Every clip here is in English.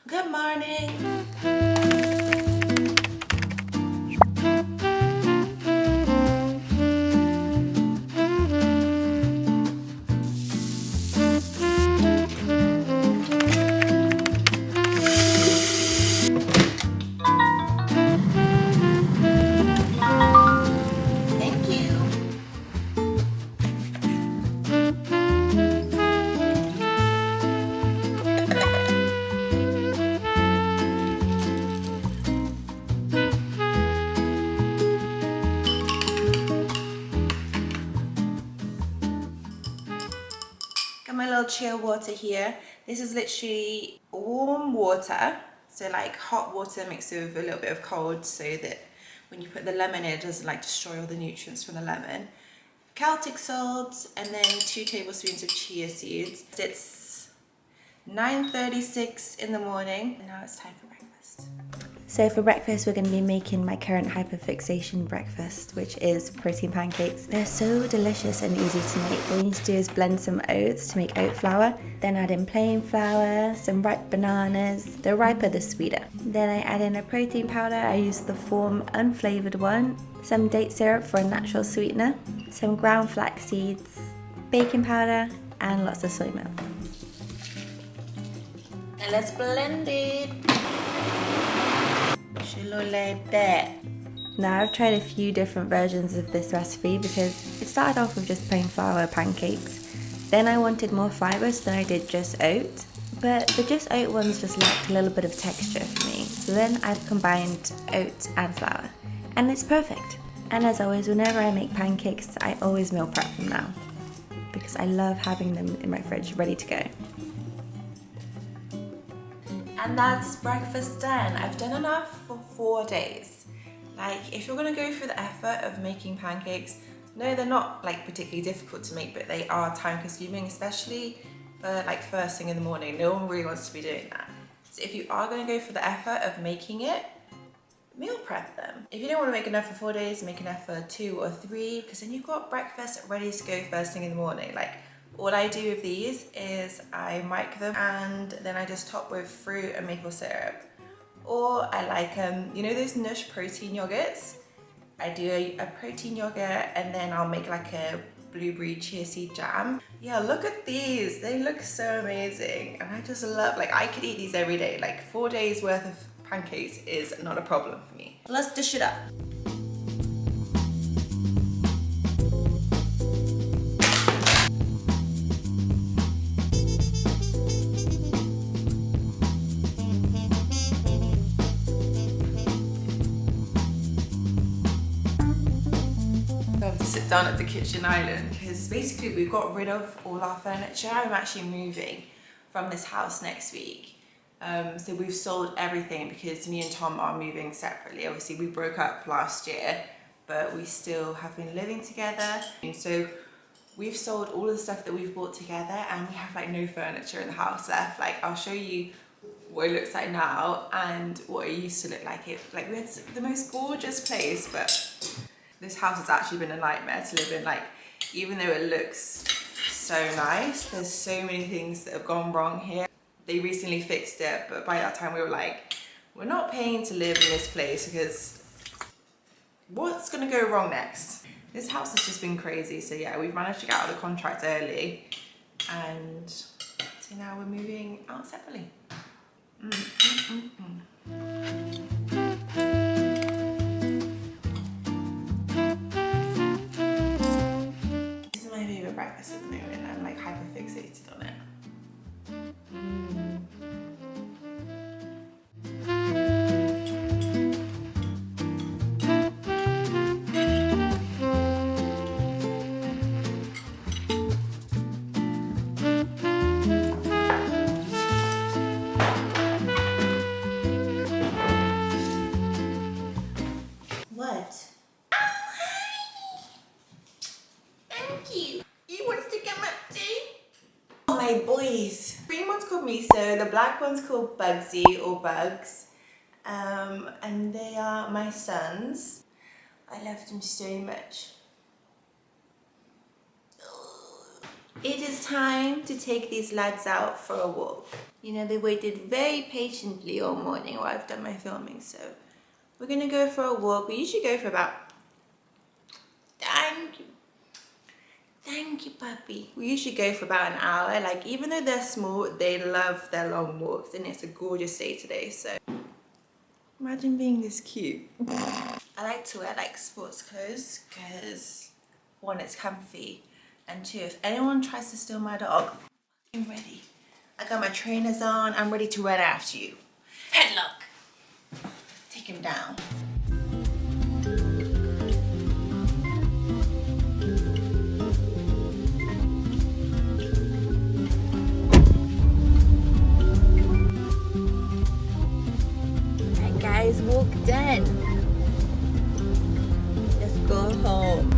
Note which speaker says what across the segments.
Speaker 1: Good morning. Thank you. Got my little chill water here. This is literally warm water, so like hot water mixed with a little bit of cold, so that when you put the lemon in, it doesn't like destroy all the nutrients from the lemon. Celtic salt, and then 2 tablespoons of chia seeds. It's 9:36 in the morning, and now it's time for breakfast. So for breakfast, we're going to be making my current hyperfixation breakfast, which is protein pancakes. They're so delicious and easy to make. All you need to do is blend some oats to make oat flour, then add in plain flour, some ripe bananas. The riper, the sweeter. Then I add in a protein powder. I use the Form unflavored one, some date syrup for a natural sweetener, some ground flax seeds, baking powder, and lots of soy milk. And let's blend it. Like that. Now I've tried a few different versions of this recipe because it started off with just plain flour pancakes. Then I wanted more fibre, so then I did just oat. But the just oat ones just lacked a little bit of texture for me. So then I've combined oat and flour. And it's perfect. And as always, whenever I make pancakes, I always meal prep them now. Because I love having them in my fridge ready to go. And that's breakfast done. I've done enough for 4 days. Like, if you're gonna go through the effort of making pancakes, no, they're not like particularly difficult to make, but they are time consuming, especially for like first thing in the morning. No one really wants to be doing that. So if you are gonna go for the effort of making it, meal prep them. If you don't want to make enough for 4 days, make enough for 2 or 3, because then you've got breakfast ready to go first thing in the morning. Like, all I do with these is I mic them and then I just top with fruit and maple syrup. Or I like, you know those Nush protein yogurts? I do a protein yogurt and then I'll make like a blueberry chia seed jam. Yeah, look at these. They look so amazing. And I just love, like, I could eat these every day. Like 4 days worth of pancakes is not a problem for me. Let's dish it up. To sit down at the kitchen island because basically we've got rid of all our furniture. I'm actually moving from this house next week, so we've sold everything because me and Tom are moving separately. Obviously we broke up last year, but we still have been living together, and so we've sold all the stuff that we've bought together and we have like no furniture in the house left. Like, I'll show you what it looks like now and what it used to look like. We had the most gorgeous place, but this house has actually been a nightmare to live in. Like, even though it looks so nice, there's so many things that have gone wrong here. They recently fixed it, but by that time we were like, we're not paying to live in this place because what's gonna go wrong next? This house has just been crazy. So yeah, we've managed to get out of the contract early and so now we're moving out separately. This is my favorite breakfast at the moment. I'm like hyper fixated on it. What? Oh, hi! Thank you. You want to come up too? Oh, my boys. The green one's called Miso, the black one's called Bugsy or Bugs. And they are my sons. I love them so much. It is time to take these lads out for a walk. You know, they waited very patiently all morning while I've done my filming, so we're gonna go for a walk. We usually go for about... Thank you, puppy. We usually go for about an hour. Like, even though they're small, they love their long walks, and it's a gorgeous day today, so imagine being this cute. I like to wear like sports clothes because one, it's comfy, and two, if anyone tries to steal my dog, I'm ready. I got my trainers on, I'm ready to run after you. Headlock! Take him down. Alright guys, walk done. Let's go home.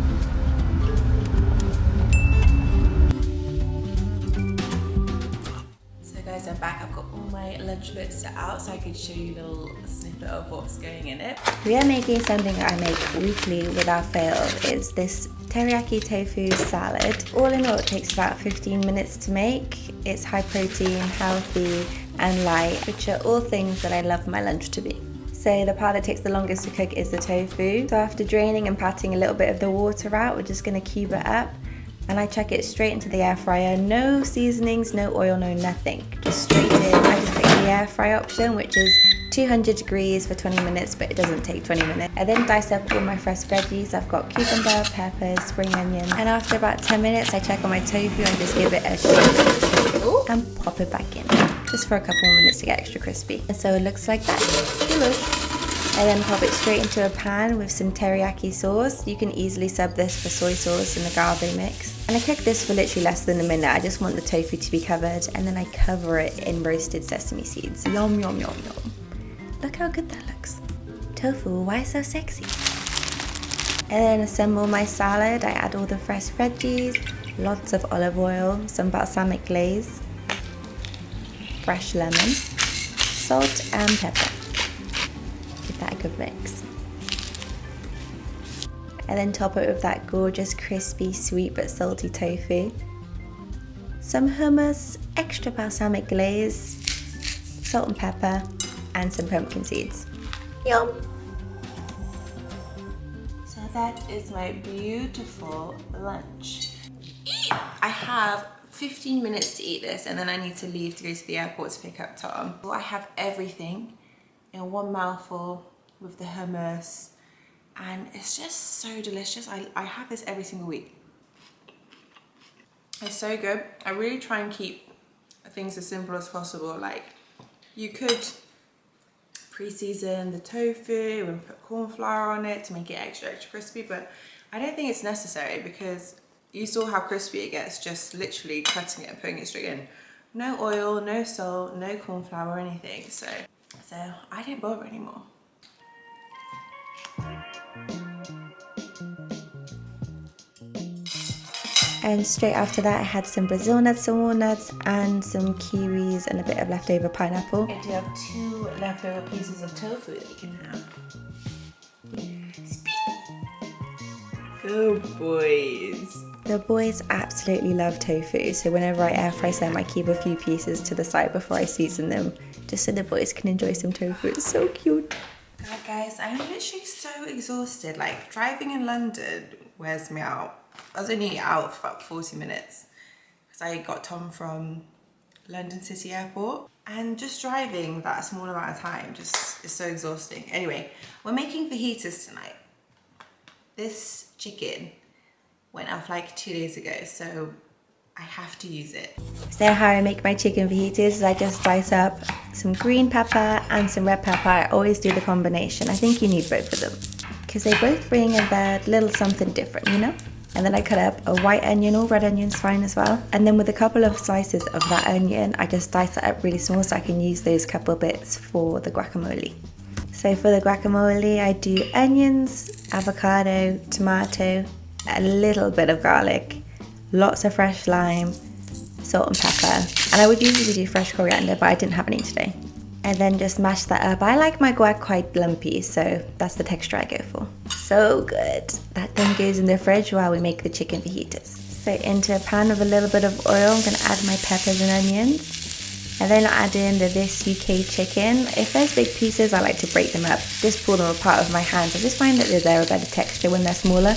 Speaker 1: Guys, I'm back. I've got all my lunch bits set out so I could show you a little snippet of what's going in it. We are making something I make weekly without fail. It's this teriyaki tofu salad. All in all, it takes about 15 minutes to make. It's high protein, healthy and light, which are all things that I love my lunch to be. So the part that takes the longest to cook is the tofu. So after draining and patting a little bit of the water out, we're just going to cube it up. And I chuck it straight into the air fryer. No seasonings, no oil, no nothing. Just straight in. I just pick the air fry option, which is 200 degrees for 20 minutes, but it doesn't take 20 minutes. I then dice up all my fresh veggies. I've got cucumber, peppers, spring onions. And after about 10 minutes, I check on my tofu and just give it a shake and pop it back in. Just for a couple more minutes to get extra crispy. And so it looks like that. Delish. I then pop it straight into a pan with some teriyaki sauce. You can easily sub this for soy sauce in the agave mix. And I cook this for literally less than a minute. I just want the tofu to be covered, and then I cover it in roasted sesame seeds. Yum, yum, yum, yum. Look how good that looks. Tofu, why so sexy? And then assemble my salad. I add all the fresh veggies, lots of olive oil, some balsamic glaze, fresh lemon, salt and pepper. That good mix. And then top it with that gorgeous crispy sweet but salty tofu, some hummus, extra balsamic glaze, salt and pepper and some pumpkin seeds. Yum! So that is my beautiful lunch. I have 15 minutes to eat this and then I need to leave to go to the airport to pick up Tom. So I have everything in one mouthful with the hummus, and it's just so delicious. I have this every single week. It's so good. I really try and keep things as simple as possible. Like, you could pre-season the tofu and put corn flour on it to make it extra crispy, but I don't think it's necessary because you saw how crispy it gets just literally cutting it and putting it straight in. No oil, no salt, no corn flour or anything. So I don't bother anymore. And straight after that I had some Brazil nuts and walnuts and some kiwis and a bit of leftover pineapple. And you have 2 leftover pieces of tofu that you can have. Good boys. The boys absolutely love tofu, so whenever I air fry some I keep a few pieces to the side before I season them, just so the boys can enjoy some tofu. It's so cute. God, guys, I'm literally so exhausted. Like, driving in London wears me out. I was only out for about 40 minutes because I got Tom from London City Airport, and just driving that small amount of time just is so exhausting. Anyway, we're making fajitas tonight. This chicken went off like 2 days ago, so I have to use it. So how I make my chicken fajitas is I just dice up some green pepper and some red pepper. I always do the combination. I think you need both of them because they both bring a little something different, you know? And then I cut up a white onion, or red onion's fine as well. And then with a couple of slices of that onion, I just dice it up really small so I can use those couple bits for the guacamole. So for the guacamole, I do onions, avocado, tomato, a little bit of garlic, lots of fresh lime, salt and pepper. And I would usually do fresh coriander, but I didn't have any today. And then just mash that up. I like my guac quite lumpy, so that's the texture I go for. So good. That then goes in the fridge while we make the chicken fajitas.
Speaker 2: So into a pan with a little bit of oil, I'm going to add my peppers and onions. And then I'll add in this UK chicken. If there's big pieces, I like to break them up, just pull them apart with my hands. I just find that they're a better texture when they're smaller.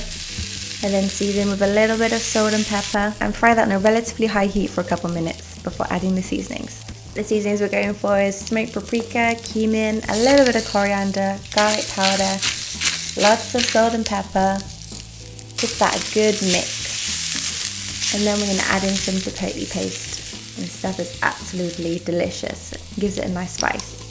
Speaker 2: And then season with a little bit of salt and pepper and fry that on a relatively high heat for a couple minutes before adding the seasonings. The seasonings we're going for is smoked paprika, cumin, a little bit of coriander, garlic powder, lots of salt and pepper. Give that a good mix. And then we're going to add in some chipotle paste. This stuff is absolutely delicious. It gives it a nice spice.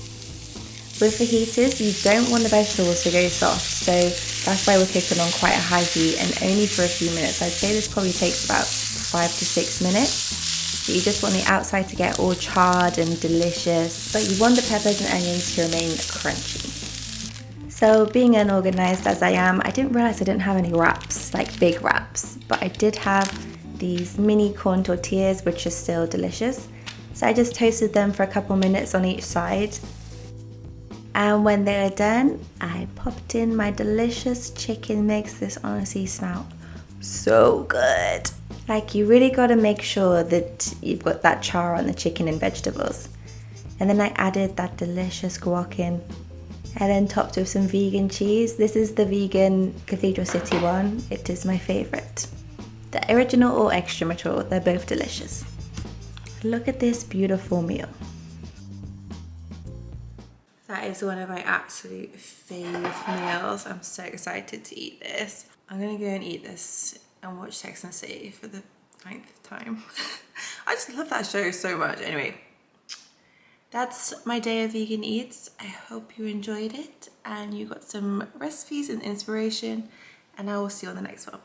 Speaker 2: With fajitas, you don't want the vegetables to go soft, so that's why we're cooking on quite a high heat and only for a few minutes. I'd say this probably takes about 5 to 6 minutes. But you just want the outside to get all charred and delicious, but you want the peppers and onions to remain crunchy. So being unorganized as I am, I didn't realize I didn't have any wraps, like big wraps, but I did have these mini corn tortillas, which are still delicious. So I just toasted them for a couple minutes on each side. And when they're done, I popped in my delicious chicken mix. This honestly smells so good. Like, you really got to make sure that you've got that char on the chicken and vegetables. And then I added that delicious guac in. And then topped with some vegan cheese. This is the vegan Cathedral City one. It is my favorite. The original or extra mature, they're both delicious. Look at this beautiful meal.
Speaker 1: That is one of my absolute fave meals. I'm so excited to eat this. I'm gonna go and eat this and watch Sex and the City for the 9th time. I just love that show so much. Anyway, that's my day of vegan eats. I hope you enjoyed it and you got some recipes and inspiration, and I will see you on the next one.